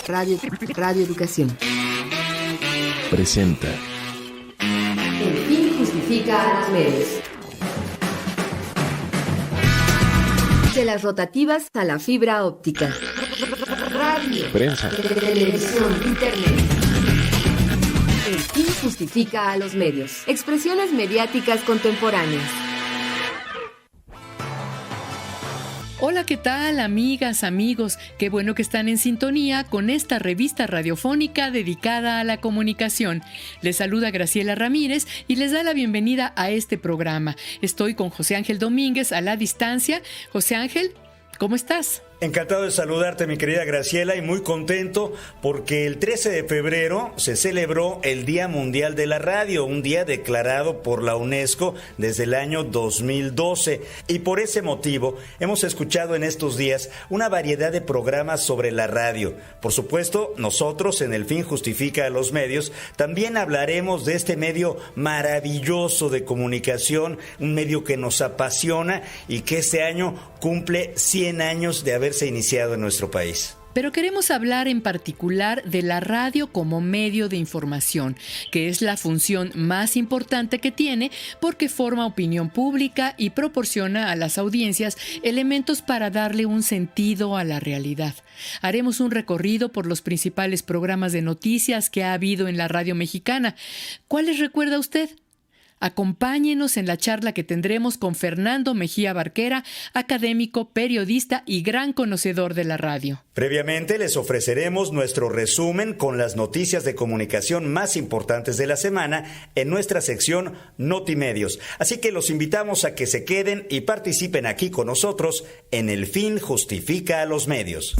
Radio Educación presenta El fin justifica a los medios. De las rotativas a la fibra óptica. Radio, prensa, televisión, internet. El fin justifica a los medios. Expresiones mediáticas contemporáneas. Hola, ¿qué tal, amigas, amigos? Qué bueno que están en sintonía con esta revista radiofónica dedicada a la comunicación. Les saluda Graciela Ramírez y les da la bienvenida a este programa. Estoy con José Ángel Domínguez a la distancia. José Ángel, ¿cómo estás? Encantado de saludarte, mi querida Graciela, y muy contento porque el 13 de febrero se celebró el Día Mundial de la Radio, un día declarado por la UNESCO desde el año 2012. Y por ese motivo hemos escuchado en estos días una variedad de programas sobre la radio. Por supuesto, nosotros en El Fin Justifica a los Medios también hablaremos de este medio maravilloso de comunicación, un medio que nos apasiona y que este año cumple 100 años de haberse iniciado en nuestro país. Pero queremos hablar en particular de la radio como medio de información, que es la función más importante que tiene porque forma opinión pública y proporciona a las audiencias elementos para darle un sentido a la realidad. Haremos un recorrido por los principales programas de noticias que ha habido en la radio mexicana. ¿Cuáles recuerda usted? Acompáñenos en la charla que tendremos con Fernando Mejía Barquera, académico, periodista y gran conocedor de la radio. Previamente les ofreceremos nuestro resumen con las noticias de comunicación más importantes de la semana en nuestra sección Notimedios. Así que los invitamos a que se queden y participen aquí con nosotros en El Fin Justifica a los Medios.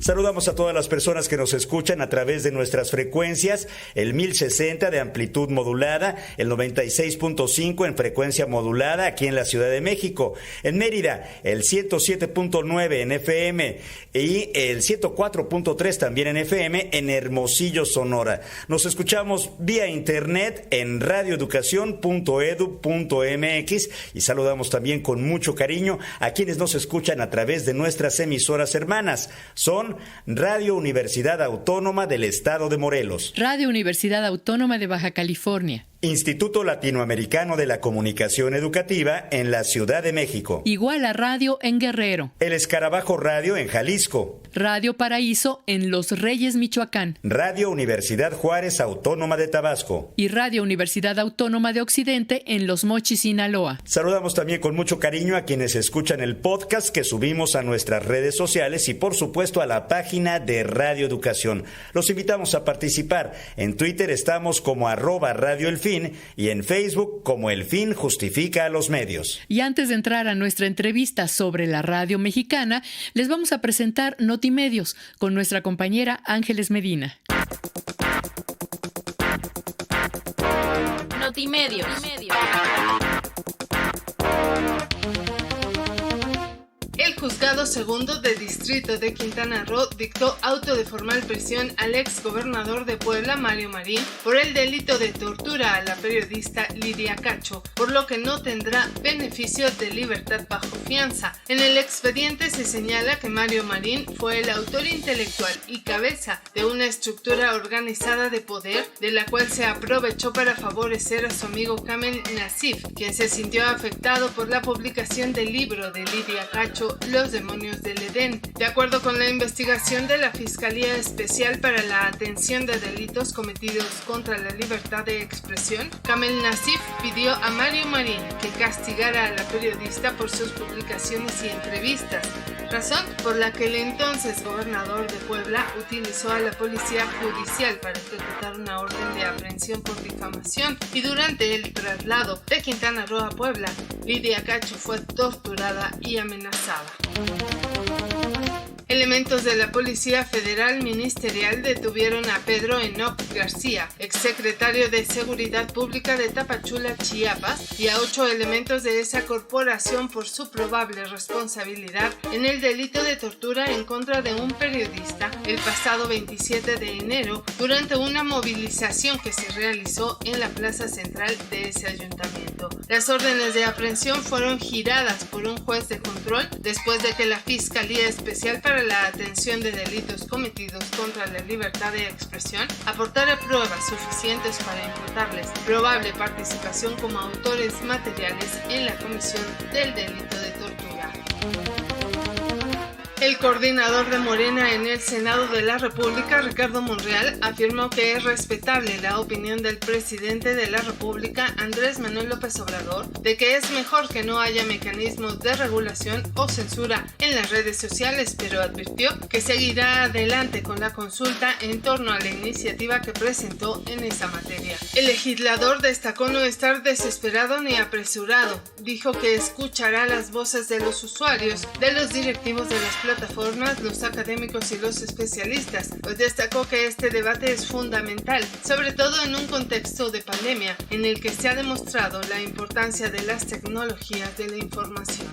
Saludamos a todas las personas que nos escuchan a través de nuestras frecuencias, el 1060 de amplitud modulada, el 96.5 en frecuencia modulada aquí en la Ciudad de México, en Mérida el 107.9 en FM y el 104.3 también en FM en Hermosillo, Sonora. Nos escuchamos vía internet en radioeducacion.edu.mx y saludamos también con mucho cariño a quienes nos escuchan a través de nuestras emisoras hermanas. Son Radio Universidad Autónoma del Estado de Morelos, Radio Universidad Autónoma de Baja California, Instituto Latinoamericano de la Comunicación Educativa en la Ciudad de México, Iguala Radio en Guerrero, El Escarabajo Radio en Jalisco, Radio Paraíso en Los Reyes, Michoacán, Radio Universidad Juárez Autónoma de Tabasco y Radio Universidad Autónoma de Occidente en Los Mochis, Sinaloa. Saludamos también con mucho cariño a quienes escuchan el podcast que subimos a nuestras redes sociales y por supuesto a la página de Radio Educación. Los invitamos a participar. En Twitter estamos como @Radio El Fin y en Facebook como El Fin Justifica a los Medios. Y antes de entrar a nuestra entrevista sobre la radio mexicana, les vamos a presentar Notimedios con nuestra compañera Ángeles Medina. Notimedios. El Juzgado Segundo de Distrito de Quintana Roo dictó auto de formal prisión al ex gobernador de Puebla, Mario Marín, por el delito de tortura a la periodista Lidia Cacho, por lo que no tendrá beneficio de libertad bajo fianza. En el expediente se señala que Mario Marín fue el autor intelectual y cabeza de una estructura organizada de poder, de la cual se aprovechó para favorecer a su amigo Kamel Nassif, quien se sintió afectado por la publicación del libro de Lidia Cacho, Los demonios del Edén. De acuerdo con la investigación de la Fiscalía Especial para la Atención de Delitos Cometidos contra la Libertad de Expresión, Kamel Nassif pidió a Mario Marín que castigara a la periodista por sus publicaciones y entrevistas, razón por la que el entonces gobernador de Puebla utilizó a la policía judicial para ejecutar una orden de aprehensión por difamación, y durante el traslado de Quintana Roo a Puebla, Lidia Cacho fue torturada y amenazada. Elementos de la Policía Federal Ministerial detuvieron a Pedro Enoc García, exsecretario de Seguridad Pública de Tapachula, Chiapas, y a 8 elementos de esa corporación por su probable responsabilidad en el delito de tortura en contra de un periodista el pasado 27 de enero durante una movilización que se realizó en la plaza central de ese ayuntamiento. Las órdenes de aprehensión fueron giradas por un juez de control después de que la Fiscalía Especial para la Atención de Delitos Cometidos contra la Libertad de Expresión aportara pruebas suficientes para imputarles probable participación como autores materiales en la comisión del delito de tortura. El coordinador de Morena en el Senado de la República, Ricardo Monreal, afirmó que es respetable la opinión del presidente de la República, Andrés Manuel López Obrador, de que es mejor que no haya mecanismos de regulación o censura en las redes sociales, pero advirtió que seguirá adelante con la consulta en torno a la iniciativa que presentó en esa materia. El legislador destacó no estar desesperado ni apresurado. Dijo que escuchará las voces de los usuarios, de los directivos de las plataformas, los académicos y los especialistas, pues destacó que este debate es fundamental, sobre todo en un contexto de pandemia, en el que se ha demostrado la importancia de las tecnologías de la información.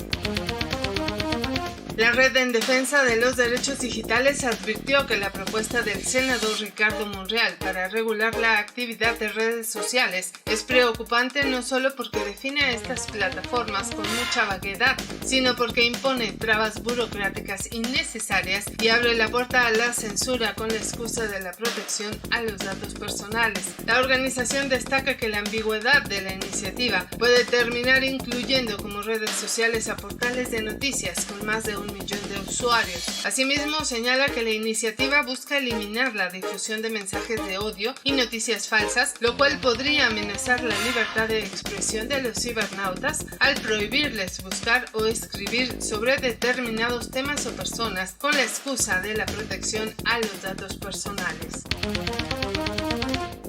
La Red en Defensa de los Derechos Digitales advirtió que la propuesta del senador Ricardo Monreal para regular la actividad de redes sociales es preocupante no solo porque define a estas plataformas con mucha vaguedad, sino porque impone trabas burocráticas innecesarias y abre la puerta a la censura con la excusa de la protección a los datos personales. La organización destaca que la ambigüedad de la iniciativa puede terminar incluyendo como redes sociales a portales de noticias con más de 1 millón de usuarios. Asimismo, señala que la iniciativa busca eliminar la difusión de mensajes de odio y noticias falsas, lo cual podría amenazar la libertad de expresión de los cibernautas al prohibirles buscar o escribir sobre determinados temas o personas con la excusa de la protección a los datos personales.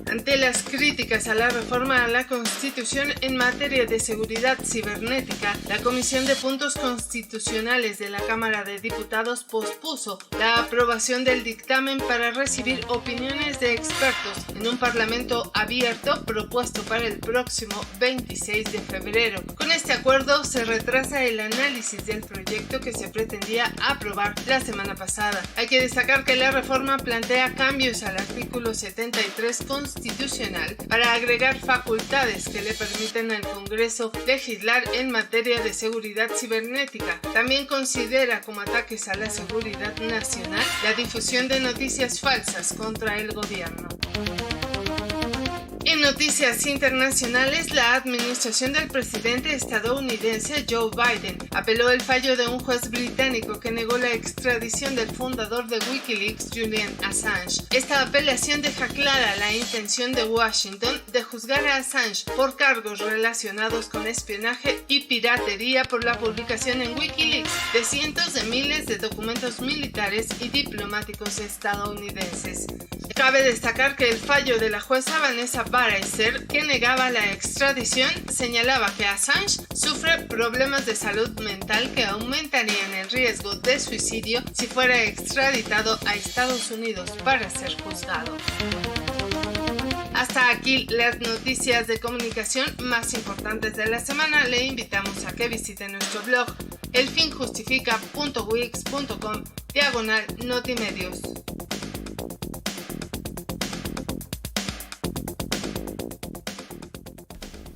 Ante las críticas a la reforma a la Constitución en materia de seguridad cibernética, la Comisión de Puntos Constitucionales de la Cámara de Diputados pospuso la aprobación del dictamen para recibir opiniones de expertos en un parlamento abierto propuesto para el próximo 26 de febrero. Con este acuerdo se retrasa el análisis del proyecto que se pretendía aprobar la semana pasada. Hay que destacar que la reforma plantea cambios al artículo 73 constitucional para agregar facultades que le permiten al Congreso legislar en materia de seguridad cibernética. También considera como ataques a la seguridad nacional la difusión de noticias falsas contra el gobierno. En noticias internacionales, la administración del presidente estadounidense Joe Biden apeló el fallo de un juez británico que negó la extradición del fundador de Wikileaks, Julian Assange. Esta apelación deja clara la intención de Washington de juzgar a Assange por cargos relacionados con espionaje y piratería por la publicación en Wikileaks de cientos de miles de documentos militares y diplomáticos estadounidenses. Cabe destacar que el fallo de la jueza Vanessa Baraitser, que negaba la extradición, señalaba que Assange sufre problemas de salud mental que aumentarían el riesgo de suicidio si fuera extraditado a Estados Unidos para ser juzgado. Hasta aquí las noticias de comunicación más importantes de la semana. Le invitamos a que visite nuestro blog elfinjustifica.wix.com/notimedios.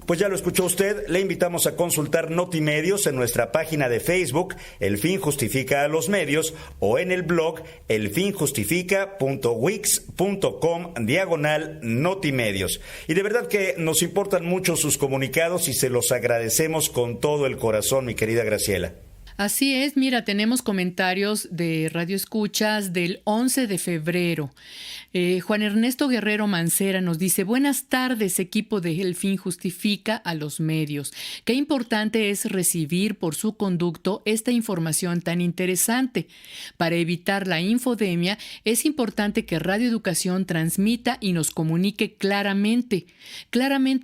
Pues ya lo escuchó usted, le invitamos a consultar Notimedios en nuestra página de Facebook, El Fin Justifica a los Medios, o en el blog elfinjustifica.wix.com/Notimedios. Y de verdad que nos importan mucho sus comunicados y se los agradecemos con todo el corazón, mi querida Graciela. Así es, mira, tenemos comentarios de radioescuchas del 11 de febrero. Juan Ernesto Guerrero Mancera nos dice: buenas tardes, equipo de El Fin Justifica a los Medios. Qué importante es recibir por su conducto esta información tan interesante. Para evitar la infodemia, es importante que Radio Educación transmita y nos comunique claramente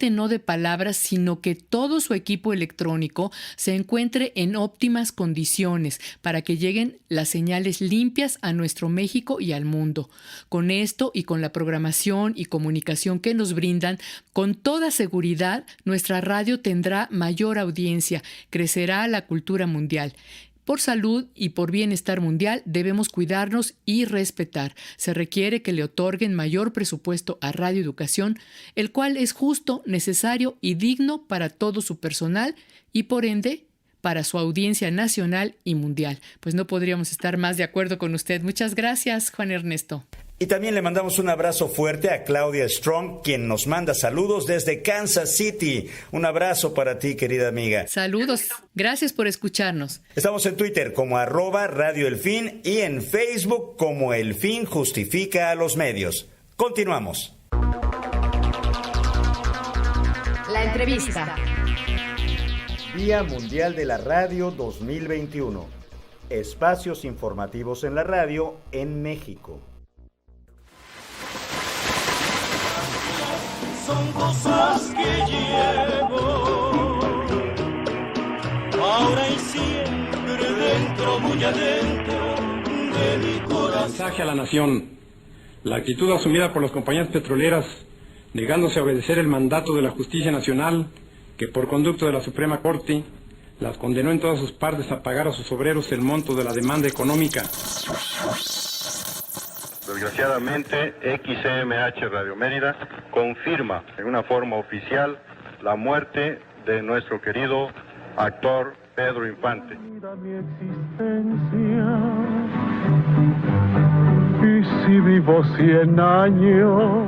no de palabras, sino que todo su equipo electrónico se encuentre en óptimas condiciones condiciones para que lleguen las señales limpias a nuestro México y al mundo. Con esto y con la programación y comunicación que nos brindan, con toda seguridad, nuestra radio tendrá mayor audiencia, crecerá la cultura mundial. Por salud y por bienestar mundial debemos cuidarnos y respetar. Se requiere que le otorguen mayor presupuesto a Radio Educación, el cual es justo, necesario y digno para todo su personal y por ende para su audiencia nacional y mundial. Pues no podríamos estar más de acuerdo con usted. Muchas gracias, Juan Ernesto. Y también le mandamos un abrazo fuerte a Claudia Strong, quien nos manda saludos desde Kansas City. Un abrazo para ti, querida amiga. Saludos. Gracias por escucharnos. Estamos en Twitter como @Radio El Fin y en Facebook como El Fin Justifica a los Medios. Continuamos. La entrevista. Día Mundial de la Radio 2021. Espacios informativos en la radio en México. Son cosas que llevo ahora y siempre dentro, muy adentro de mi corazón. Mensaje a la nación. La actitud asumida por las compañías petroleras, negándose a obedecer el mandato de la Justicia Nacional, que por conducto de la Suprema Corte las condenó en todas sus partes a pagar a sus obreros el monto de la demanda económica. Desgraciadamente, XMH Radio Mérida confirma en una forma oficial la muerte de nuestro querido actor Pedro Infante. Mi existencia, y si vivo 100 años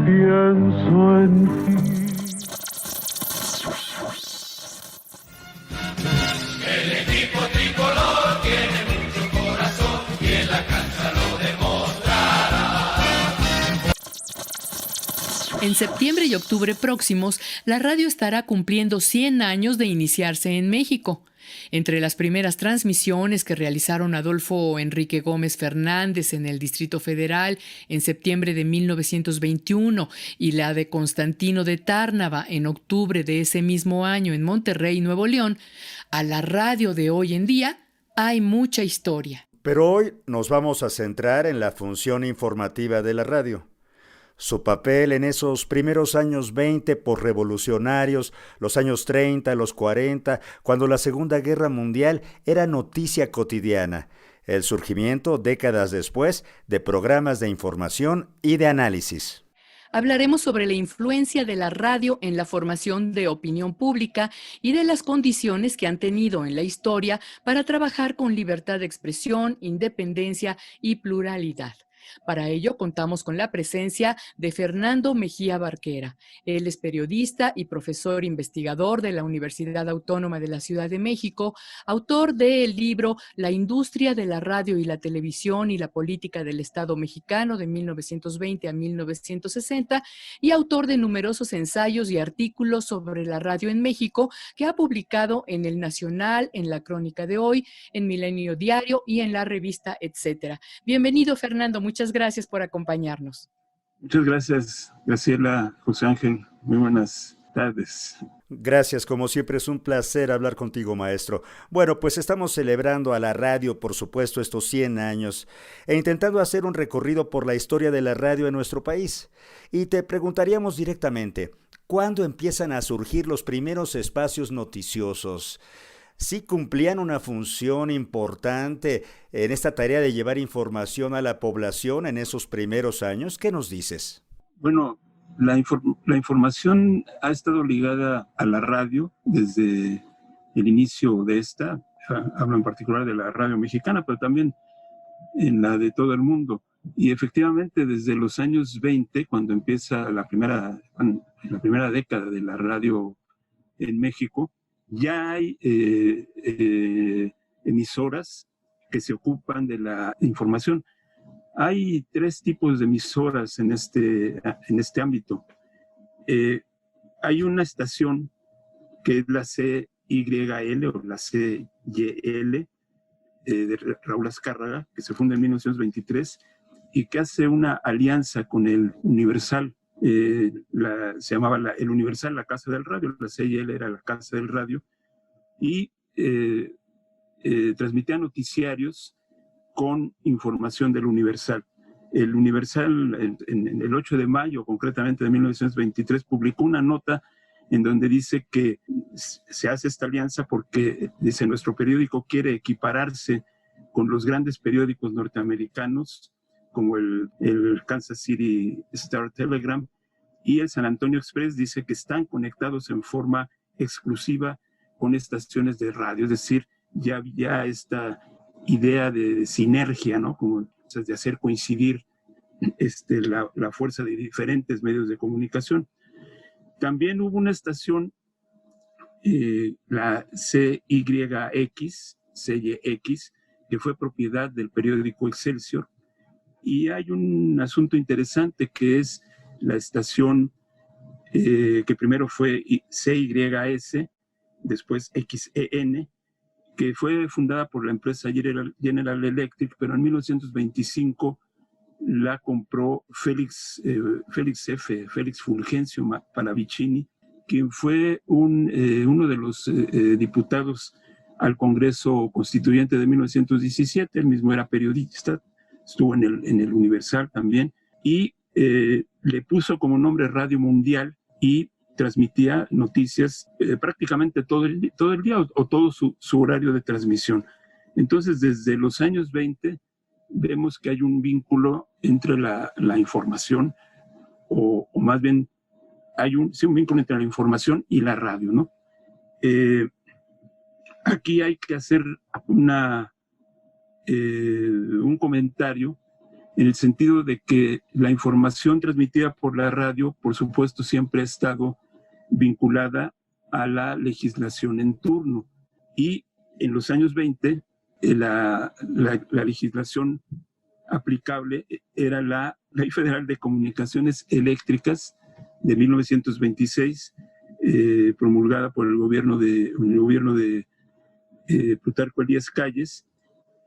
pienso en ti. El equipo tricolor tiene mucho corazón y en la cancha lo demostrará. En septiembre y octubre próximos, la radio estará cumpliendo 100 años de iniciarse en México. Entre las primeras transmisiones que realizaron Adolfo Enrique Gómez Fernández en el Distrito Federal en septiembre de 1921 y la de Constantino de Tárnava en octubre de ese mismo año en Monterrey, Nuevo León, a la radio de hoy en día hay mucha historia. Pero hoy nos vamos a centrar en la función informativa de la radio. Su papel en esos primeros años 20 posrevolucionarios, los años 30, los 40, cuando la Segunda Guerra Mundial era noticia cotidiana. El surgimiento, décadas después, de programas de información y de análisis. Hablaremos sobre la influencia de la radio en la formación de opinión pública y de las condiciones que han tenido en la historia para trabajar con libertad de expresión, independencia y pluralidad. Para ello contamos con la presencia de Fernando Mejía Barquera. Él es periodista y profesor investigador de la Universidad Autónoma de la Ciudad de México, autor del libro La industria de la radio y la televisión y la política del Estado mexicano de 1920 a 1960 y autor de numerosos ensayos y artículos sobre la radio en México que ha publicado en El Nacional, en La Crónica de Hoy, en Milenio Diario y en la revista Etcétera. Bienvenido, Fernando. Muchas gracias por acompañarnos. Muchas gracias, Graciela, José Ángel. Muy buenas tardes. Gracias, como siempre es un placer hablar contigo, maestro. Bueno, pues estamos celebrando a la radio, por supuesto, estos 100 años e intentando hacer un recorrido por la historia de la radio en nuestro país. Y te preguntaríamos directamente, ¿cuándo empiezan a surgir los primeros espacios noticiosos? ¿Sí cumplían una función importante en esta tarea de llevar información a la población en esos primeros años? ¿Qué nos dices? Bueno, la información ha estado ligada a la radio desde el inicio de esta. Hablo en particular de la radio mexicana, pero también en la de todo el mundo. Y efectivamente, desde los años 20, cuando empieza la primera década de la radio en México, ya hay emisoras que se ocupan de la información. Hay 3 tipos de emisoras en este ámbito. Hay una estación que es la CYL o la CYL de Raúl Azcárraga, que se funda en 1923 y que hace una alianza con el Universal. Se llamaba el Universal, la Casa del Radio. La CIL era la Casa del Radio, y transmitía noticiarios con información del Universal. El Universal, en el 8 de mayo, concretamente de 1923, publicó una nota en donde dice que se hace esta alianza porque, dice, nuestro periódico quiere equipararse con los grandes periódicos norteamericanos, como el Kansas City Star-Telegram y el San Antonio Express. Dice que están conectados en forma exclusiva con estaciones de radio, es decir, ya había esta idea de sinergia, ¿no? Como de hacer coincidir la fuerza de diferentes medios de comunicación. También hubo una estación, la CYX, que fue propiedad del periódico Excelsior, y hay un asunto interesante que es la estación que primero fue CYS, después XEN, que fue fundada por la empresa General Electric, pero en 1925 la compró Félix Fulgencio Palavicini, quien fue uno de los diputados al Congreso Constituyente de 1917. Él mismo era periodista, estuvo en el Universal también, y le puso como nombre Radio Mundial y transmitía noticias prácticamente todo el día o todo su horario de transmisión. Entonces, desde los años 20 vemos que hay un vínculo entre la información, o más bien hay un vínculo entre la información y la radio, ¿no? Aquí hay que hacer un comentario en el sentido de que la información transmitida por la radio, por supuesto, siempre ha estado vinculada a la legislación en turno. Y en los años 20, la legislación aplicable era la Ley Federal de Comunicaciones Eléctricas de 1926, promulgada por el gobierno de Plutarco Elías Calles,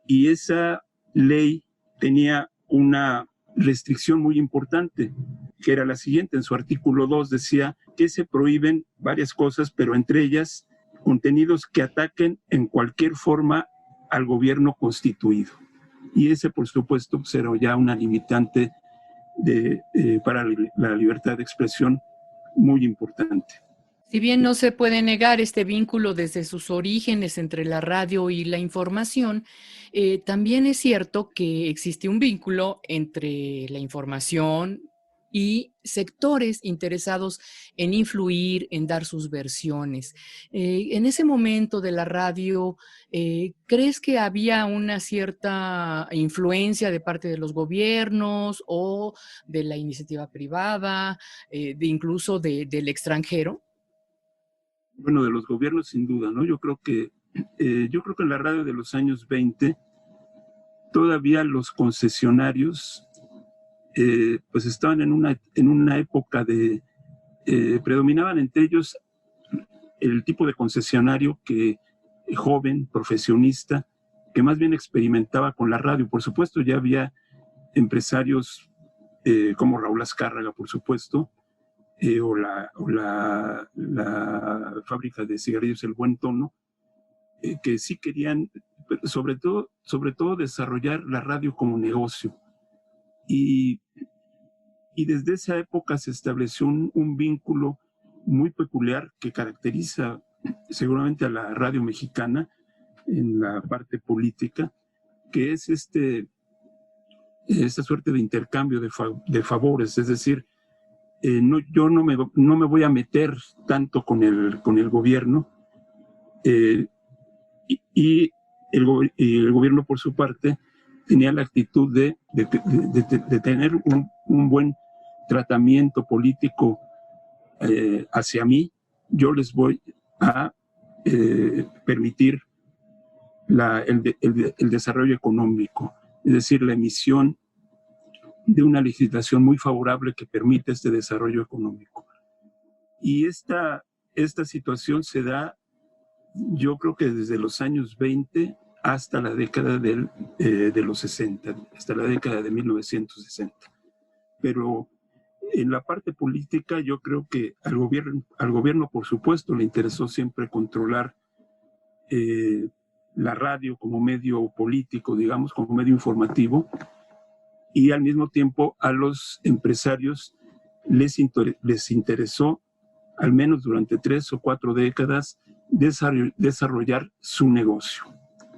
y esa ley tenía una restricción muy importante, que era la siguiente. En su artículo 2 decía que se prohíben varias cosas, pero entre ellas contenidos que ataquen en cualquier forma al gobierno constituido. Y ese, por supuesto, era ya una limitante para la libertad de expresión muy importante. Si bien no se puede negar este vínculo desde sus orígenes entre la radio y la información, también es cierto que existe un vínculo entre la información y sectores interesados en influir, en dar sus versiones. En ese momento de la radio, ¿crees que había una cierta influencia de parte de los gobiernos o de la iniciativa privada, incluso del extranjero? Bueno, de los gobiernos sin duda, ¿no? Yo creo que en la radio de los años 20 todavía los concesionarios pues estaban en una época predominaban entre ellos el tipo de concesionario joven, profesionista, que más bien experimentaba con la radio. Por supuesto, ya había empresarios como Raúl Azcárraga, por supuesto, o la fábrica de cigarrillos El Buen Tono, que sí querían, sobre todo desarrollar la radio como negocio. Y desde esa época se estableció un vínculo muy peculiar que caracteriza seguramente a la radio mexicana en la parte política, que es esta suerte de intercambio de favores. Es decir, yo no me voy a meter tanto con el gobierno, y el gobierno, por su parte, tenía la actitud de tener un buen tratamiento político hacia mí. Yo les voy a permitir el desarrollo económico, es decir, la emisión de una legislación muy favorable que permite este desarrollo económico. Y esta situación se da, yo creo que desde los años 20 hasta la década de los 60, hasta la década de 1960. Pero en la parte política yo creo que al gobierno, por supuesto, le interesó siempre controlar la radio como medio político, digamos, como medio informativo, y al mismo tiempo a los empresarios les interesó, al menos durante 3 o 4 décadas, desarrollar su negocio.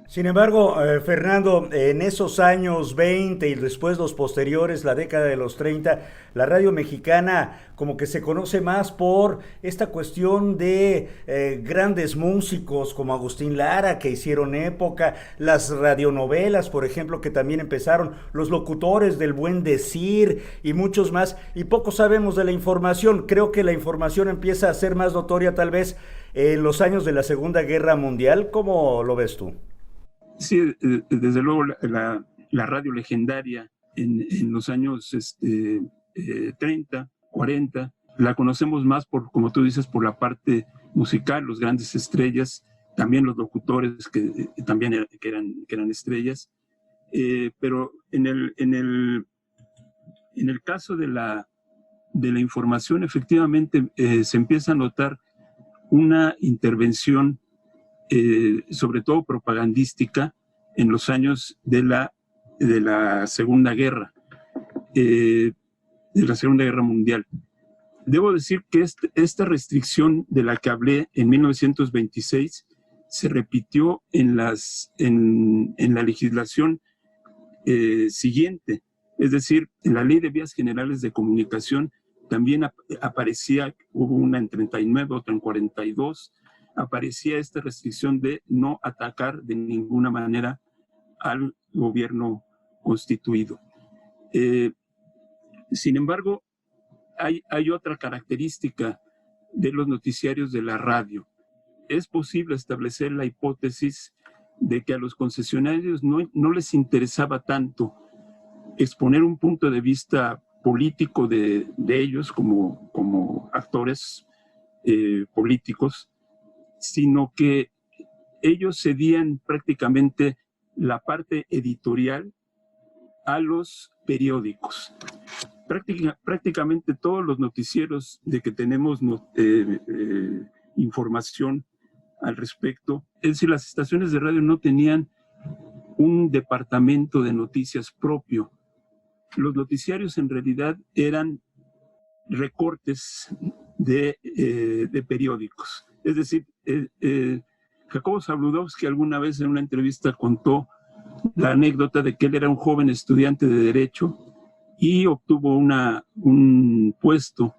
Sin embargo, Fernando, en esos años 20 y después los posteriores, la década de los 30, la radio mexicana como que se conoce más por esta cuestión de grandes músicos como Agustín Lara, que hicieron época, las radionovelas, por ejemplo, que también empezaron, los locutores del Buen Decir y muchos más, y poco sabemos de la información. Creo que la información empieza a ser más notoria tal vez en los años de la Segunda Guerra Mundial. ¿Cómo lo ves tú? Sí, desde luego la radio legendaria en los años 30, 40, la conocemos más por, como tú dices, por la parte musical, los grandes estrellas, también los locutores que también eran estrellas, pero en el caso de la información, efectivamente se empieza a notar una intervención sobre todo propagandística en los años de la Segunda Guerra, de la Segunda Guerra Mundial. Debo decir que esta restricción de la que hablé en 1926 se repitió en la legislación siguiente, es decir, en la Ley de Vías Generales de Comunicación también aparecía, hubo una en 39, otra en 42, aparecía esta restricción de no atacar de ninguna manera al gobierno constituido. Sin embargo, hay otra característica de los noticiarios de la radio. Es posible establecer la hipótesis de que a los concesionarios no les interesaba tanto exponer un punto de vista político de ellos como actores políticos, sino que ellos cedían prácticamente la parte editorial a los periódicos. Prácticamente todos los noticieros de que tenemos información al respecto, es decir, las estaciones de radio no tenían un departamento de noticias propio. Los noticiarios en realidad eran recortes de periódicos. Es decir, Jacobo Zabludovsky alguna vez en una entrevista contó la anécdota de que él era un joven estudiante de Derecho y obtuvo un puesto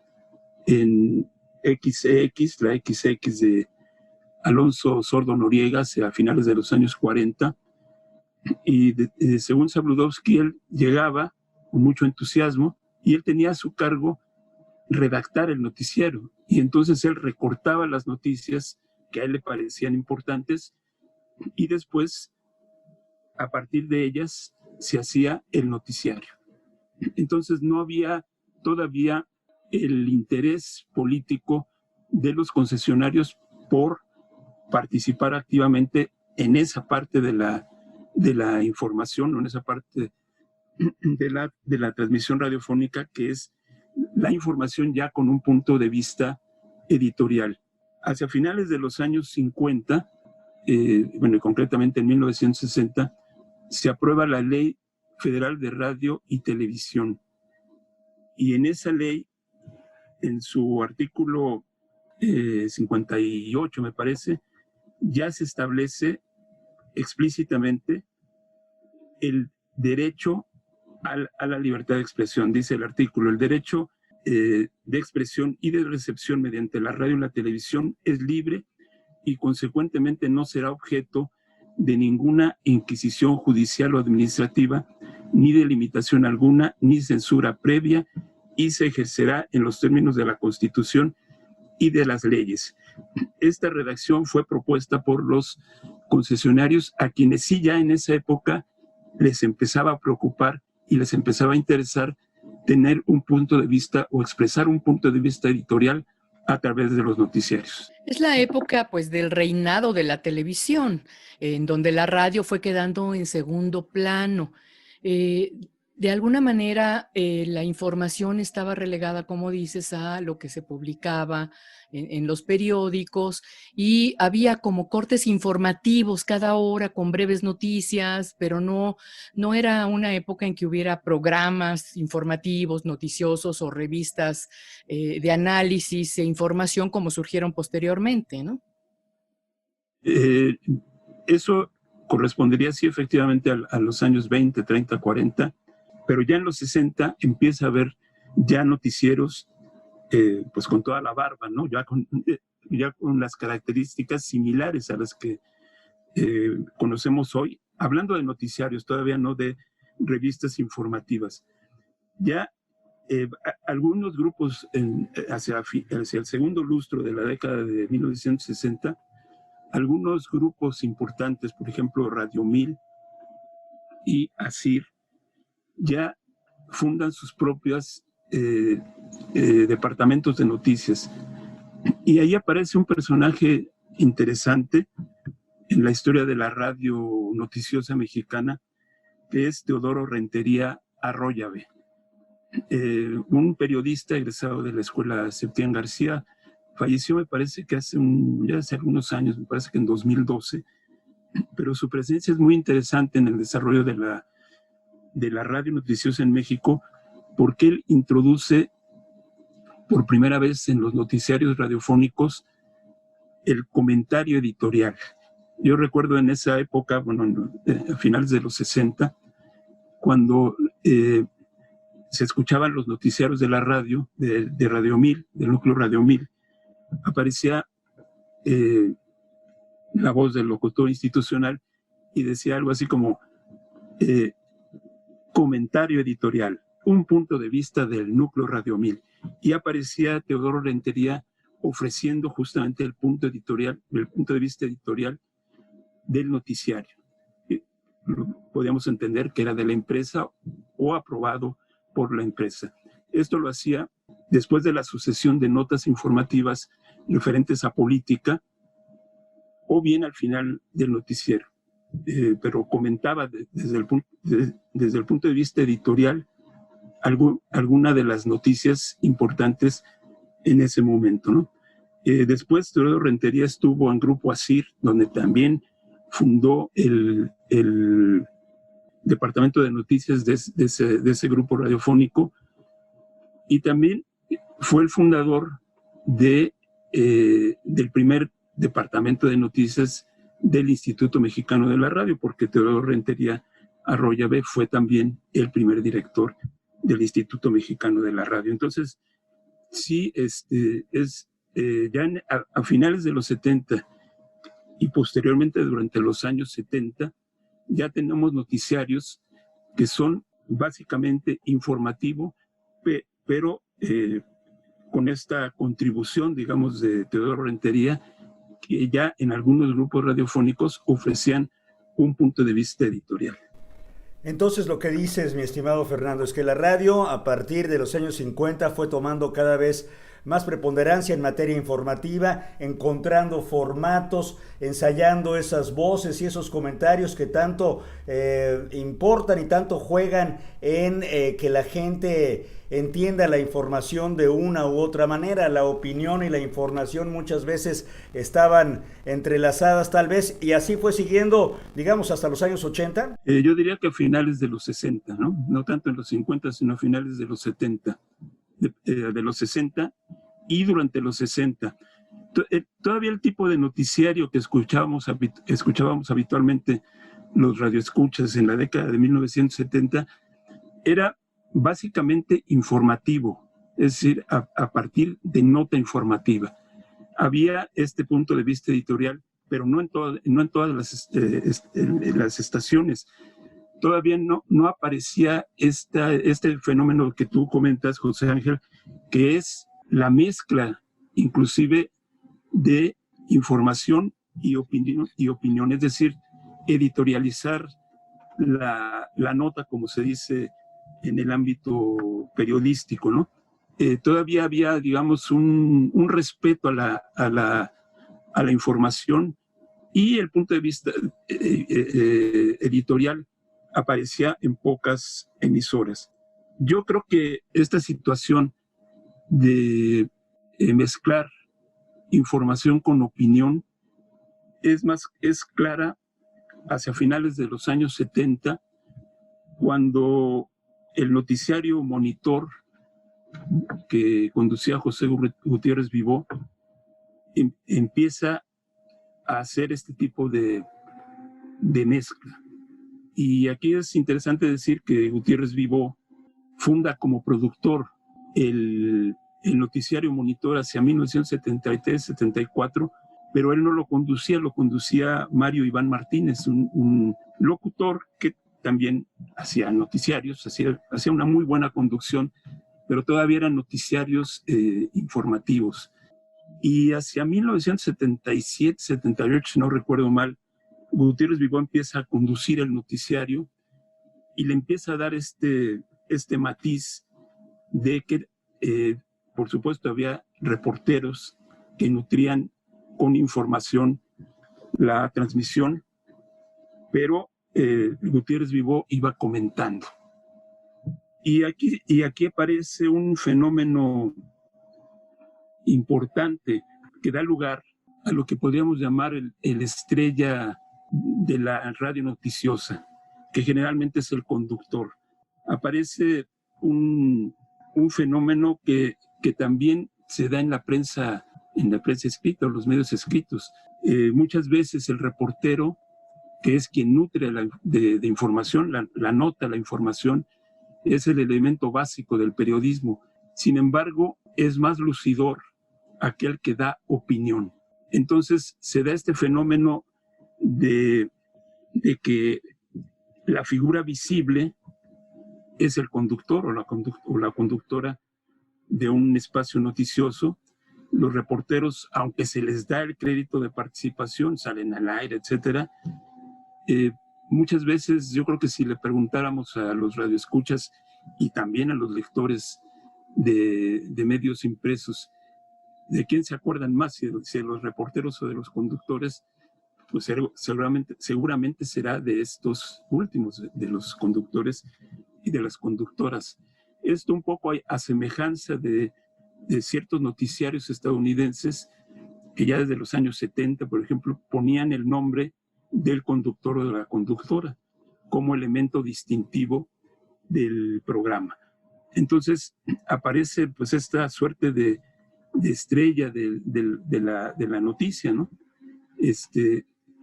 en XX, la XX de Alonso Sordo Noriega, a finales de los años 40, y según Zabludovsky, él llegaba con mucho entusiasmo y él tenía a su cargo redactar el noticiero, y entonces él recortaba las noticias que a él le parecían importantes y después, a partir de ellas, se hacía el noticiario. Entonces no había todavía el interés político de los concesionarios por participar activamente en esa parte de la información, o en esa parte de la transmisión radiofónica, que es la información ya con un punto de vista editorial. Hacia finales de los años 50, y concretamente en 1960, se aprueba la Ley Federal de Radio y Televisión. Y en esa ley, en su artículo 58, me parece, ya se establece explícitamente el derecho a la libertad de expresión. Dice el artículo: el derecho de expresión y de recepción mediante la radio y la televisión es libre y consecuentemente no será objeto de ninguna inquisición judicial o administrativa, ni de limitación alguna, ni censura previa, y se ejercerá en los términos de la Constitución y de las leyes. Esta redacción fue propuesta por los concesionarios, a quienes sí ya en esa época les empezaba a preocupar y les empezaba a interesar tener un punto de vista o expresar un punto de vista editorial a través de los noticiarios. Es la época, pues, del reinado de la televisión, en donde la radio fue quedando en segundo plano. De alguna manera, la información estaba relegada, como dices, a lo que se publicaba en los periódicos y había como cortes informativos cada hora con breves noticias, pero no era una época en que hubiera programas informativos, noticiosos o revistas de análisis e información como surgieron posteriormente, ¿no? Eso correspondería, sí, efectivamente a los años 20, 30, 40, pero ya en los 60 empieza a haber ya noticieros pues con toda la barba, ¿no? Ya con las características similares a las que conocemos hoy, hablando de noticiarios, todavía no de revistas informativas. Ya algunos grupos hacia el segundo lustro de la década de 1960, algunos grupos importantes, por ejemplo Radio 1000 y ASIR, ya fundan sus propios departamentos de noticias. Y ahí aparece un personaje interesante en la historia de la radio noticiosa mexicana, que es Teodoro Rentería Arroyave, un periodista egresado de la escuela Septién García. Falleció, me parece que ya hace algunos años, me parece que en 2012, pero su presencia es muy interesante en el desarrollo de la radio noticiosa en México, porque él introduce por primera vez en los noticiarios radiofónicos el comentario editorial. Yo recuerdo en esa época, bueno, a finales de los 60, cuando se escuchaban los noticiarios de la radio, de Radio 1000, del núcleo Radio 1000, aparecía la voz del locutor institucional y decía algo así como comentario editorial, un punto de vista del núcleo Radio 1000. Y aparecía Teodoro Rentería ofreciendo justamente el punto de vista editorial del noticiario. Podíamos entender que era de la empresa o aprobado por la empresa. Esto lo hacía después de la sucesión de notas informativas referentes a política o bien al final del noticiero. Pero comentaba desde el punto de vista editorial alguna de las noticias importantes en ese momento, ¿no? Después Teodoro Rentería estuvo en Grupo ASIR, donde también fundó el departamento de noticias de ese grupo radiofónico, y también fue el fundador del primer departamento de noticias del Instituto Mexicano de la Radio, porque Teodoro Rentería Arroyave fue también el primer director del Instituto Mexicano de la Radio. Entonces, sí, ya a finales de los 70 y posteriormente durante los años 70, ya tenemos noticiarios que son básicamente informativo, pero con esta contribución, digamos, de Teodoro Rentería, que ya en algunos grupos radiofónicos ofrecían un punto de vista editorial. Entonces lo que dices, mi estimado Fernando, es que la radio a partir de los años 50 fue tomando cada vez más preponderancia en materia informativa, encontrando formatos, ensayando esas voces y esos comentarios que tanto importan y tanto juegan en que la gente entienda la información de una u otra manera. La opinión y la información muchas veces estaban entrelazadas tal vez, y así fue siguiendo, digamos, hasta los años 80. Yo diría que a finales de los 60, ¿no? No tanto en los 50, sino a finales de los 70. De los 60 y durante los 60. Todavía el tipo de noticiario que escuchábamos habitualmente los radioescuchas en la década de 1970 era básicamente informativo, es decir, a partir de nota informativa. Había este punto de vista editorial, pero no en todas las estaciones. Todavía no aparecía este fenómeno que tú comentas, José Ángel, que es la mezcla inclusive de información y opinión, es decir, editorializar la nota, como se dice en el ámbito periodístico, ¿no? Todavía había, digamos, un respeto a la información, y el punto de vista editorial aparecía en pocas emisoras. Yo creo que esta situación de mezclar información con opinión es clara hacia finales de los años 70, cuando el noticiario Monitor, que conducía José Gutiérrez Vivó, empieza a hacer este tipo de mezcla. Y aquí es interesante decir que Gutiérrez Vivó funda como productor el noticiario Monitor hacia 1973-74, pero él no lo conducía Mario Iván Martínez, un locutor que también hacía noticiarios, hacía una muy buena conducción, pero todavía eran noticiarios informativos. Y hacia 1977-78, si no recuerdo mal, Gutiérrez Vivó empieza a conducir el noticiario y le empieza a dar este matiz de que, por supuesto, había reporteros que nutrían con información la transmisión, pero Gutiérrez Vivó iba comentando. Y aquí aparece un fenómeno importante que da lugar a lo que podríamos llamar el estrella de la radio noticiosa, que generalmente es el conductor. Aparece un fenómeno que también se da en la prensa escrita o los medios escritos. Muchas veces el reportero, que es quien nutre de información, la nota, la información, es el elemento básico del periodismo. Sin embargo, es más lucidor aquel que da opinión. Entonces se da este fenómeno de que la figura visible es el conductor o la conductora de un espacio noticioso. Los reporteros, aunque se les da el crédito de participación, salen al aire, etcétera, muchas veces yo creo que si le preguntáramos a los radioescuchas y también a los lectores de medios impresos de quién se acuerdan más, si de los reporteros o de los conductores, pues seguramente será de estos últimos, de los conductores y de las conductoras. Esto un poco a semejanza de ciertos noticiarios estadounidenses que ya desde los años 70, por ejemplo, ponían el nombre del conductor o de la conductora como elemento distintivo del programa. Entonces aparece pues esta suerte de estrella de la noticia, ¿no?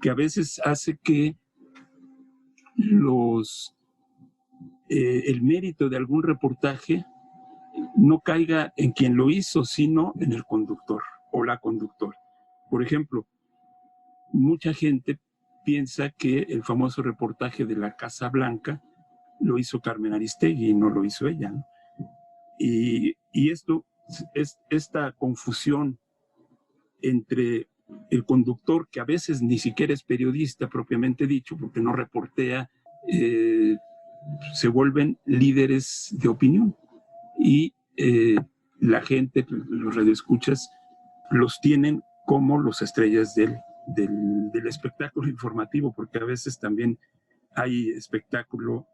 Que a veces hace que el mérito de algún reportaje no caiga en quien lo hizo, sino en el conductor o la conductora. Por ejemplo, mucha gente piensa que el famoso reportaje de la Casa Blanca lo hizo Carmen Aristegui y no lo hizo ella, ¿no? Y esta confusión entre el conductor, que a veces ni siquiera es periodista propiamente dicho, porque no reportea, se vuelven líderes de opinión. Y la gente, los radioescuchas, los tienen como los estrellas del espectáculo informativo, porque a veces también hay espectáculo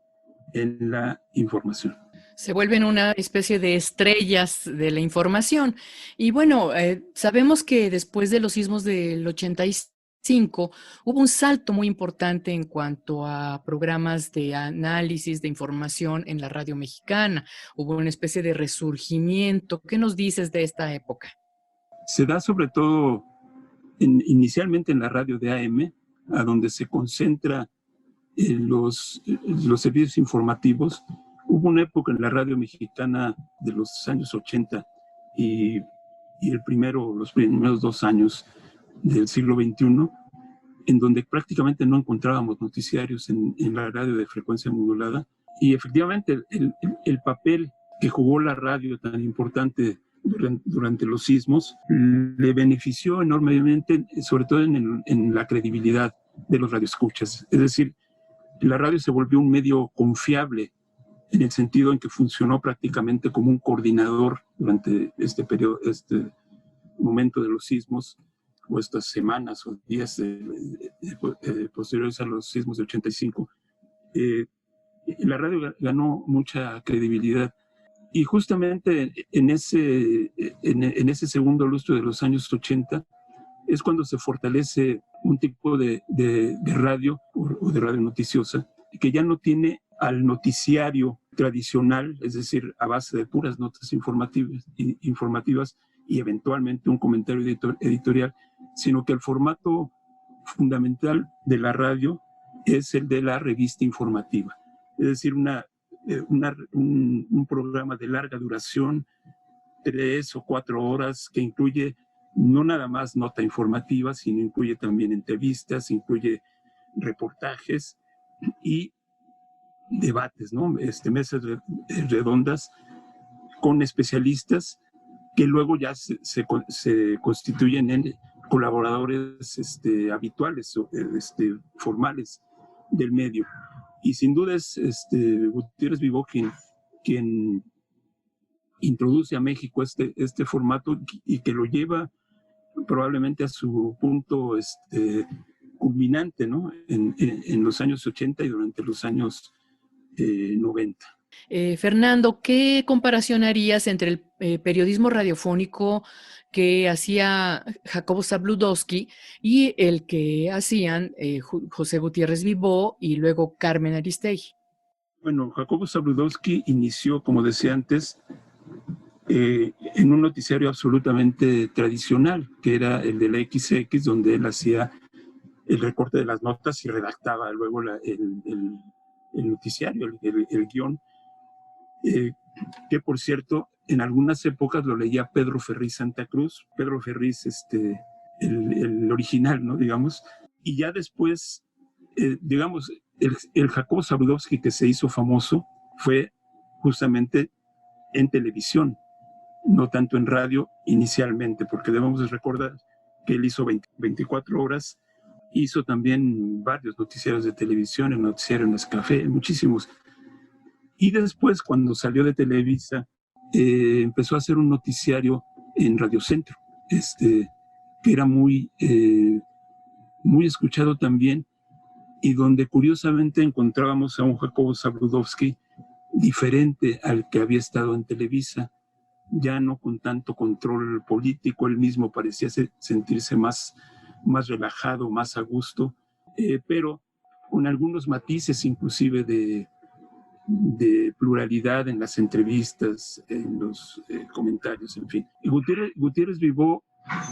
en la información. Se vuelven una especie de estrellas de la información. Y bueno, sabemos que después de los sismos del 85 hubo un salto muy importante en cuanto a programas de análisis de información en la radio mexicana. Hubo una especie de resurgimiento. ¿Qué nos dices de esta época? Se da sobre todo inicialmente en la radio de AM, a donde se concentra los servicios informativos. Hubo una época en la radio mexicana de los años 80 y los primeros 2 años del siglo XXI, en donde prácticamente no encontrábamos noticiarios en la radio de frecuencia modulada. Y efectivamente el papel que jugó la radio tan importante durante los sismos le benefició enormemente, sobre todo en la credibilidad de los radioescuchas. Es decir, la radio se volvió un medio confiable en el sentido en que funcionó prácticamente como un coordinador durante este periodo, este momento de los sismos, o estas semanas o días posteriores a los sismos de 85. la radio ganó mucha credibilidad. Y justamente en ese segundo lustro de los años 80 es cuando se fortalece un tipo de radio o de radio noticiosa que ya no tiene al noticiario tradicional, es decir, a base de puras notas informativas y eventualmente un comentario editorial, sino que el formato fundamental de la radio es el de la revista informativa, es decir, un programa de larga duración, 3 o 4 horas, que incluye no nada más nota informativa, sino incluye también entrevistas, incluye reportajes y debates, ¿no? Mesas redondas con especialistas que luego ya se constituyen en colaboradores habituales, formales del medio. Y sin duda es Gutiérrez Vivó quien introduce a México este formato y que lo lleva probablemente a su punto culminante, ¿no? En los años 80 y durante los años 90. Fernando, ¿qué comparación harías entre el periodismo radiofónico que hacía Jacobo Zabludovsky y el que hacían José Gutiérrez Vivó y luego Carmen Aristegui? Bueno, Jacobo Zabludovsky inició, como decía antes, en un noticiario absolutamente tradicional, que era el de la XX, donde él hacía el recorte de las notas y redactaba luego el noticiario, el guión, que por cierto, en algunas épocas lo leía Pedro Ferriz Santa Cruz, Pedro Ferriz, el original, ¿no? Digamos, y ya después, digamos, el Jacobo Zabludovsky que se hizo famoso fue justamente en televisión, no tanto en radio inicialmente, porque debemos recordar que él hizo 24 horas, hizo también varios noticiarios de televisión, el noticiario Nescafé, muchísimos. Y después, cuando salió de Televisa, empezó a hacer un noticiario en Radio Centro, que era muy escuchado también, y donde curiosamente encontrábamos a un Jacobo Zabludovsky diferente al que había estado en Televisa, ya no con tanto control político. Él mismo parecía sentirse más relajado, más a gusto, pero con algunos matices inclusive de pluralidad en las entrevistas, en los comentarios, en fin. Y Gutiérrez Vivó,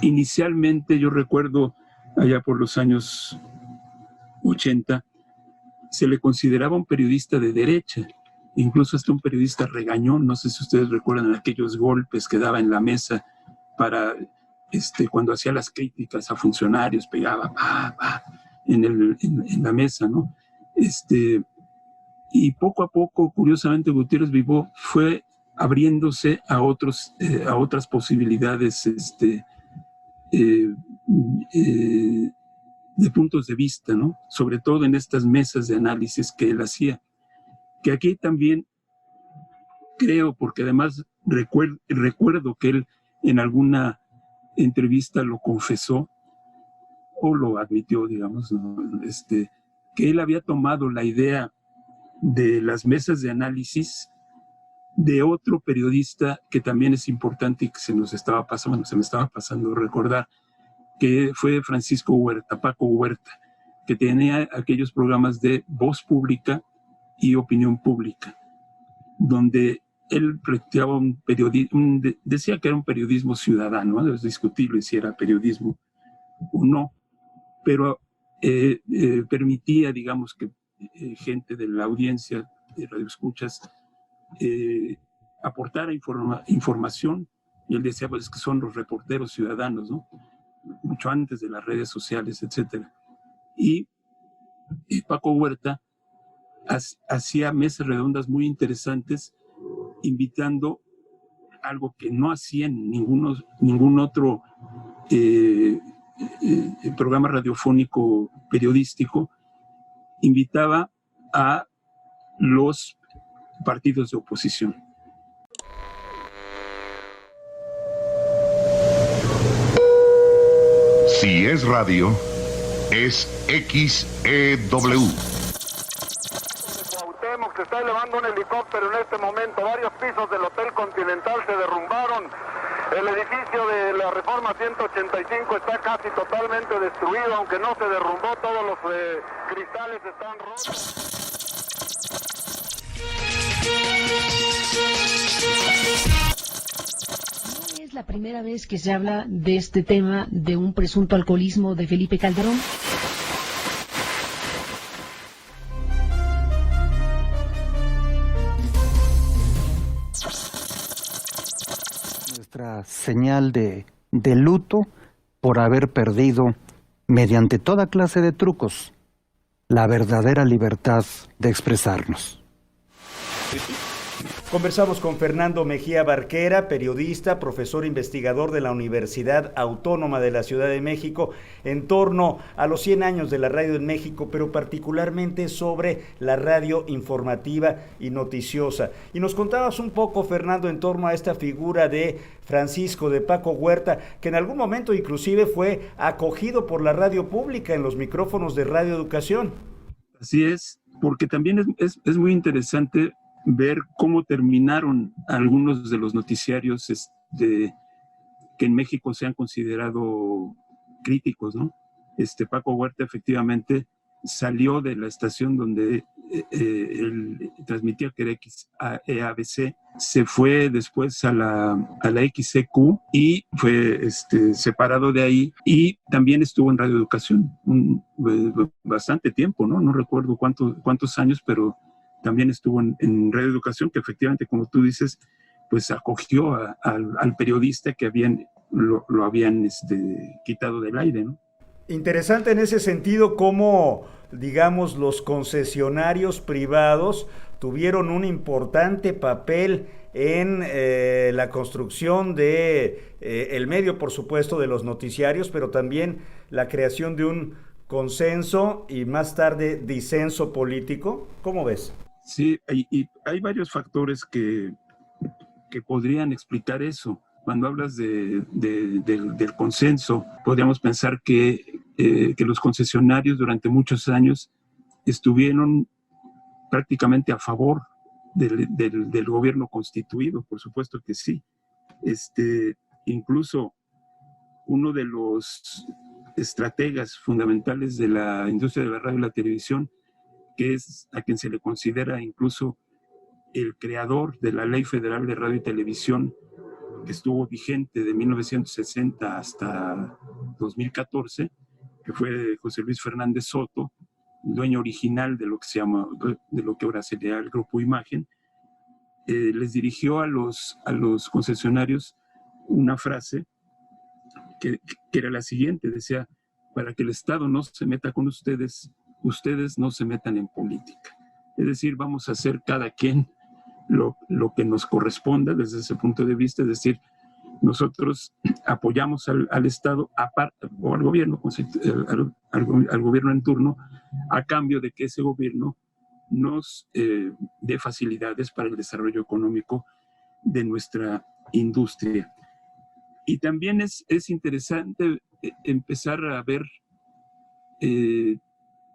inicialmente, yo recuerdo allá por los años 80, se le consideraba un periodista de derecha, incluso hasta un periodista regañón. No sé si ustedes recuerdan aquellos golpes que daba en la mesa para, cuando hacía las críticas a funcionarios, pegaba en la mesa, ¿no? Y poco a poco, curiosamente, Gutiérrez Vivó fue abriéndose a otras posibilidades de puntos de vista, ¿no? Sobre todo en estas mesas de análisis que él hacía. Que aquí también creo, porque además recuerdo que él en alguna entrevista lo confesó, o lo admitió, digamos, ¿no? Que él había tomado la idea de las mesas de análisis de otro periodista que también es importante y que se me estaba pasando a recordar, que fue Francisco Huerta, Paco Huerta, que tenía aquellos programas de Voz Pública y Opinión Pública, donde él practicaba un periodismo, decía que era un periodismo ciudadano, ¿no? Es discutible si era periodismo o no, pero permitía, digamos, que gente de la audiencia de radioescuchas aportara información, y él decía, pues, que son los reporteros ciudadanos, ¿no? Mucho antes de las redes sociales, etcétera. Y Paco Huerta hacía mesas redondas muy interesantes, invitando algo que no hacía ningún otro programa radiofónico periodístico. Invitaba a los partidos de oposición. Si es radio, es XEW. Cuauhtémoc se está elevando un helicóptero en este momento. Varios pisos del Hotel Continental se derrumbaron. El edificio de la Reforma 185 está casi totalmente destruido, aunque no se derrumbó, todos los cristales están rotos. No es la primera vez que se habla de este tema de un presunto alcoholismo de Felipe Calderón. Nuestra señal de luto por haber perdido, mediante toda clase de trucos, la verdadera libertad de expresarnos. Conversamos con Fernando Mejía Barquera, periodista, profesor investigador de la Universidad Autónoma de la Ciudad de México, en torno a los 100 años de la radio en México, pero particularmente sobre la radio informativa y noticiosa. Y nos contabas un poco, Fernando, en torno a esta figura de Francisco de Paco Huerta, que en algún momento inclusive fue acogido por la radio pública en los micrófonos de Radio Educación. Así es, porque también es muy interesante ver cómo terminaron algunos de los noticiarios que en México se han considerado críticos, ¿no? Paco Huerta efectivamente salió de la estación donde él transmitía, que era EABC, se fue después a la XCQ y fue separado de ahí, y también estuvo en Radio Educación bastante tiempo, ¿no? No recuerdo cuántos años, pero también estuvo en Radio Educación, que efectivamente, como tú dices, pues acogió al periodista que lo habían quitado del aire, ¿no? Interesante en ese sentido cómo, digamos, los concesionarios privados tuvieron un importante papel en la construcción de el medio, por supuesto, de los noticiarios, pero también la creación de un consenso y más tarde disenso político. ¿Cómo ves? Sí, y hay varios factores que podrían explicar eso. Cuando hablas del consenso, podríamos pensar que los concesionarios durante muchos años estuvieron prácticamente a favor del gobierno constituido, por supuesto que sí. Incluso uno de los estrategas fundamentales de la industria de la radio y la televisión, que es a quien se le considera incluso el creador de la Ley Federal de Radio y Televisión, que estuvo vigente de 1960 hasta 2014, que fue José Luis Fernández Soto, dueño original de lo que ahora sería el Grupo Imagen, les dirigió a los concesionarios una frase que era la siguiente: decía, para que el Estado no se meta con ustedes no se metan en política. Es decir, vamos a hacer cada quien lo que nos corresponda desde ese punto de vista, es decir, nosotros apoyamos al Estado o al gobierno, al gobierno en turno, a cambio de que ese gobierno nos dé facilidades para el desarrollo económico de nuestra industria. Y también es interesante empezar a ver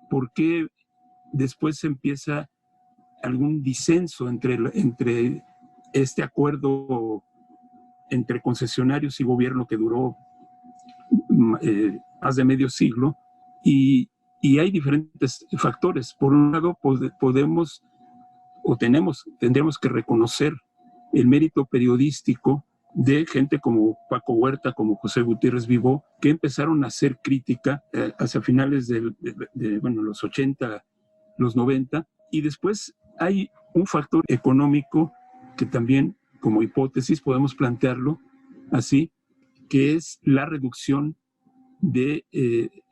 por qué después empieza algún disenso entre este acuerdo entre concesionarios y gobierno que duró más de medio siglo, y hay diferentes factores. Por un lado, tendremos que reconocer el mérito periodístico de gente como Paco Huerta, como José Gutiérrez Vivó, que empezaron a hacer crítica hacia finales de los 80, los 90, y después hay un factor económico que también, como hipótesis, podemos plantearlo así, que es la reducción de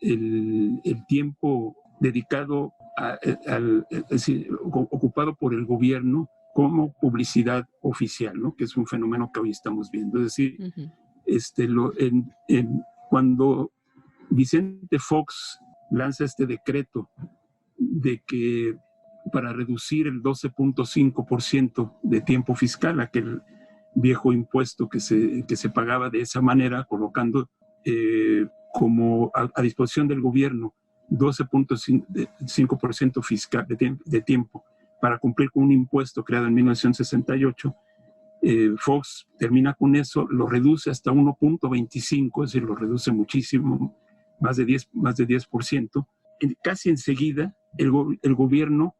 el tiempo dedicado es decir, ocupado por el gobierno como publicidad oficial, ¿no? Que es un fenómeno que hoy estamos viendo. Es decir, cuando Vicente Fox lanza este decreto de que para reducir el 12.5% de tiempo fiscal, aquel viejo impuesto que se pagaba de esa manera, colocando como a disposición del gobierno 12.5% fiscal de tiempo para cumplir con un impuesto creado en 1968. Fox termina con eso, lo reduce hasta 1.25, es decir, lo reduce muchísimo, más de 10%. Casi enseguida el gobierno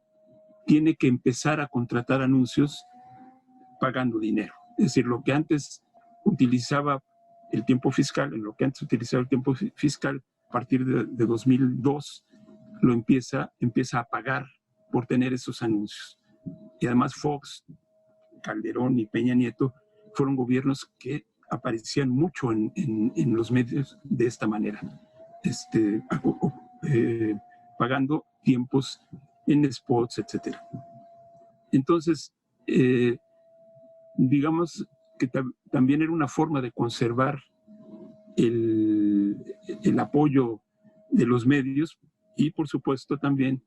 tiene que empezar a contratar anuncios pagando dinero. Es decir, lo que antes utilizaba el tiempo fiscal, a partir de 2002, lo empieza a pagar por tener esos anuncios. Y además Fox, Calderón y Peña Nieto fueron gobiernos que aparecían mucho en los medios de esta manera, pagando tiempos en spots, etc. Entonces, digamos que también era una forma de conservar el apoyo de los medios y, por supuesto, también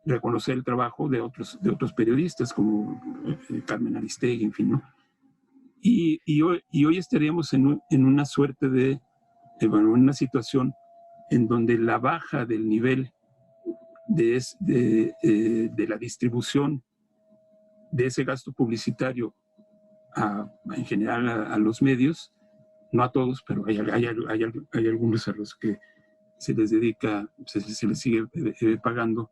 reconocer el trabajo de otros periodistas como Carmen Aristegui, en fin, ¿no? Y hoy estaríamos en una suerte en una situación en donde la baja del nivel de la distribución de ese gasto publicitario en general a los medios, no a todos, pero hay algunos a los que se les dedica, se les sigue pagando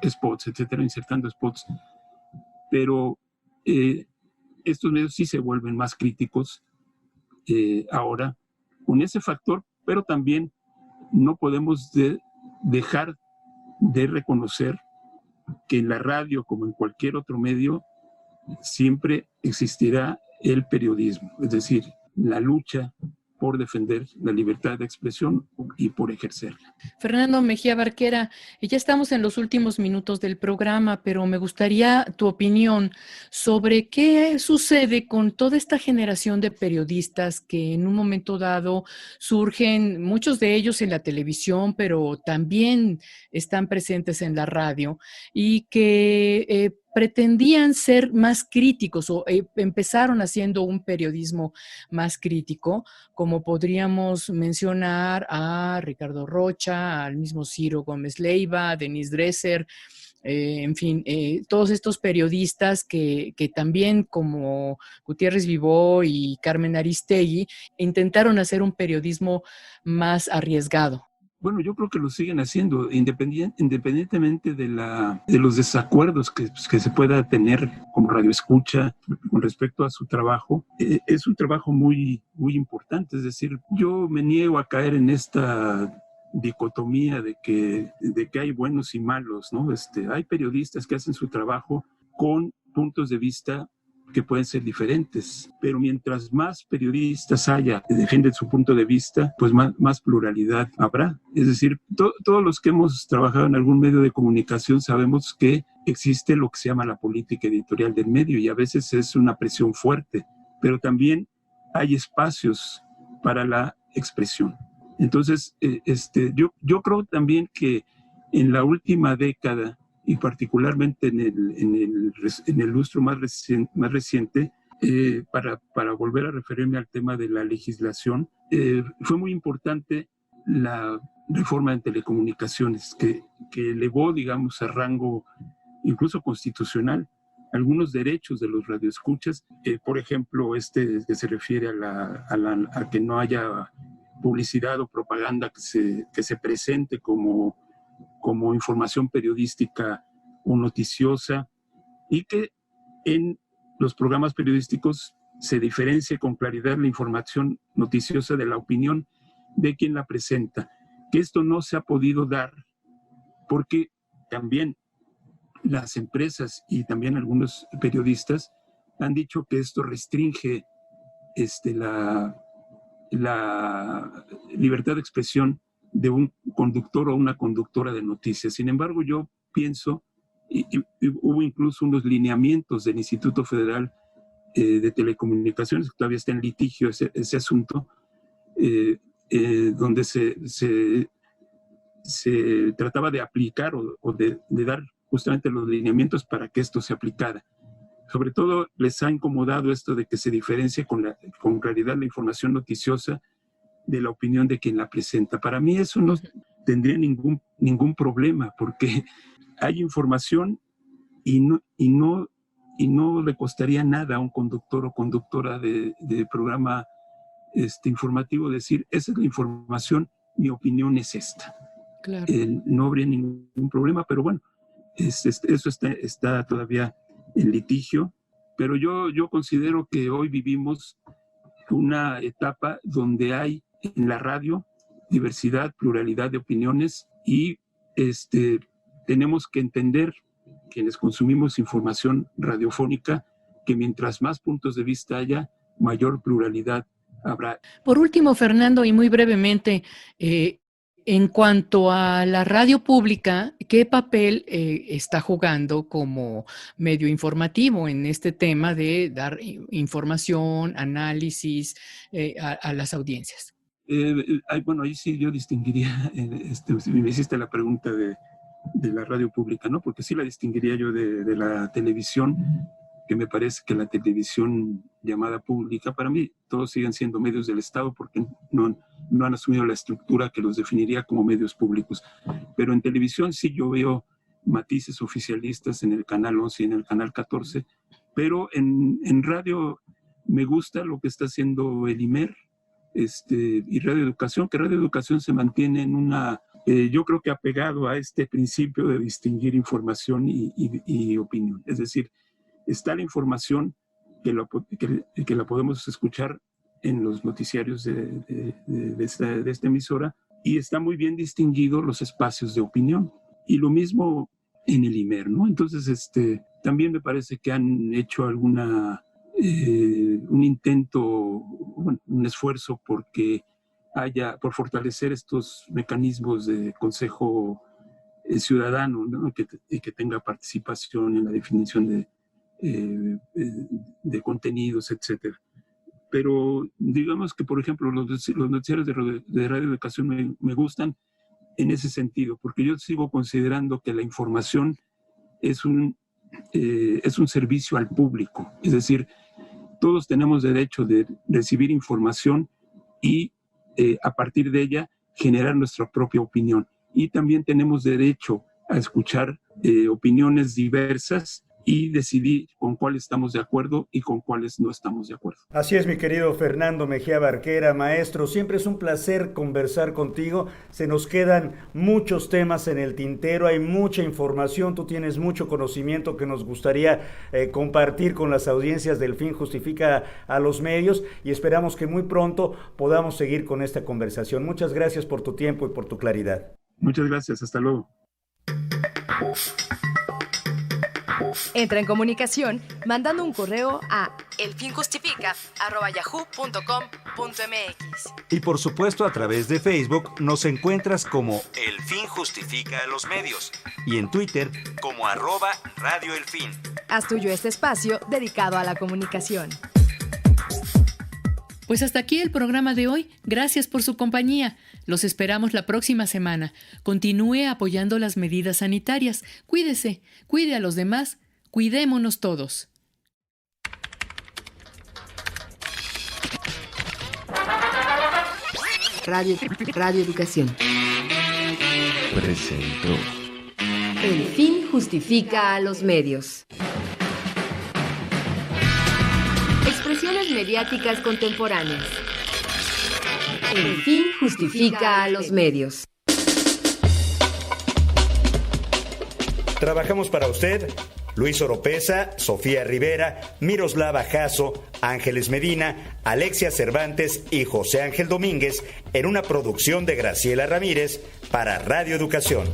spots, etcétera, insertando spots, pero estos medios sí se vuelven más críticos ahora con ese factor, pero también no podemos dejar de reconocer que en la radio, como en cualquier otro medio, siempre existirá el periodismo, es decir, la lucha por defender la libertad de expresión y por ejercerla. Fernando Mejía Barquera, ya estamos en los últimos minutos del programa, pero me gustaría tu opinión sobre qué sucede con toda esta generación de periodistas que en un momento dado surgen, muchos de ellos en la televisión, pero también están presentes en la radio y que pretendían ser más críticos o empezaron haciendo un periodismo más crítico, como podríamos mencionar a Ricardo Rocha, al mismo Ciro Gómez Leiva, Denise Dresser, en fin, todos estos periodistas que también, como Gutiérrez Vivó y Carmen Aristegui, intentaron hacer un periodismo más arriesgado. Bueno, yo creo que lo siguen haciendo, independientemente de los desacuerdos que se pueda tener como radioescucha con respecto a su trabajo. Es un trabajo muy, muy importante. Es decir, yo me niego a caer en esta dicotomía de que hay buenos y malos, ¿no? Hay periodistas que hacen su trabajo con puntos de vista que pueden ser diferentes, pero mientras más periodistas haya que defienden su punto de vista, pues más pluralidad habrá. Es decir, todos los que hemos trabajado en algún medio de comunicación sabemos que existe lo que se llama la política editorial del medio y a veces es una presión fuerte, pero también hay espacios para la expresión. Entonces, yo creo también que en la última década y particularmente en el lustro más reciente, para volver a referirme al tema de la legislación, fue muy importante la reforma en telecomunicaciones, que elevó, digamos, a rango incluso constitucional algunos derechos de los radioescuchas, por ejemplo, que se refiere a que no haya publicidad o propaganda que se presente como información periodística o noticiosa, y que en los programas periodísticos se diferencie con claridad la información noticiosa de la opinión de quien la presenta. Que esto no se ha podido dar porque también las empresas y también algunos periodistas han dicho que esto restringe la libertad de expresión de un conductor o una conductora de noticias. Sin embargo, yo pienso, y hubo incluso unos lineamientos del Instituto Federal de Telecomunicaciones, que todavía está en litigio ese asunto, donde se trataba de aplicar o de dar justamente los lineamientos para que esto se aplicara. Sobre todo les ha incomodado esto de que se diferencie con claridad la información noticiosa de la opinión de quien la presenta. Para mí eso no tendría ningún problema, porque hay información y no le costaría nada a un conductor o conductora de programa informativo decir, esa es la información, mi opinión es esta. Claro. No habría ningún problema, pero bueno, eso está todavía en litigio, pero yo considero que hoy vivimos una etapa donde hay en la radio diversidad, pluralidad de opiniones y tenemos que entender, quienes consumimos información radiofónica, que mientras más puntos de vista haya, mayor pluralidad habrá. Por último, Fernando, y muy brevemente, en cuanto a la radio pública, ¿qué papel está jugando como medio informativo en este tema de dar información, análisis a las audiencias? Bueno, ahí sí yo distinguiría, si me hiciste la pregunta de la radio pública, ¿no? Porque sí la distinguiría yo de la televisión, que me parece que la televisión llamada pública, para mí todos siguen siendo medios del Estado porque no han asumido la estructura que los definiría como medios públicos. Pero en televisión sí yo veo matices oficialistas en el Canal 11 y en el Canal 14, pero en radio me gusta lo que está haciendo el IMER y Radio Educación, que Radio Educación se mantiene en yo creo que apegado a este principio de distinguir información y opinión. Es decir, está la información que la podemos escuchar en los noticiarios de esta emisora y está muy bien distinguido los espacios de opinión. Y lo mismo en el IMER, ¿no? Entonces, también me parece que han hecho un intento, un esfuerzo por fortalecer estos mecanismos de consejo ciudadano, ¿no? que tenga participación en la definición de contenidos, etcétera. Pero digamos que, por ejemplo, los noticiarios de Radio Educación me gustan en ese sentido, porque yo sigo considerando que la información es un servicio al público. Es decir, todos tenemos derecho de recibir información y a partir de ella generar nuestra propia opinión. Y también tenemos derecho a escuchar opiniones diversas y decidir con cuáles estamos de acuerdo y con cuáles no estamos de acuerdo. Así es, mi querido Fernando Mejía Barquera, maestro, siempre es un placer conversar contigo, se nos quedan muchos temas en el tintero, hay mucha información, tú tienes mucho conocimiento que nos gustaría compartir con las audiencias del Fin Justifica a los Medios y esperamos que muy pronto podamos seguir con esta conversación. Muchas gracias por tu tiempo y por tu claridad. Muchas gracias, hasta luego. Entra en comunicación mandando un correo a elfinjustifica@yahoo.com.mx. Y por supuesto a través de Facebook nos encuentras como El Fin Justifica a los Medios y en Twitter como @Radio El Fin. Haz tuyo este espacio dedicado a la comunicación. Pues hasta aquí el programa de hoy. Gracias por su compañía. Los esperamos la próxima semana. Continúe apoyando las medidas sanitarias. Cuídese, cuide a los demás, cuidémonos todos. Radio Educación presentó El Fin Justifica a los Medios. Expresiones mediáticas contemporáneas. El Fin Justifica a los Medios. Trabajamos para usted Luis Oropesa, Sofía Rivera, Miroslava Jasso, Ángeles Medina, Alexia Cervantes y José Ángel Domínguez en una producción de Graciela Ramírez para Radio Educación.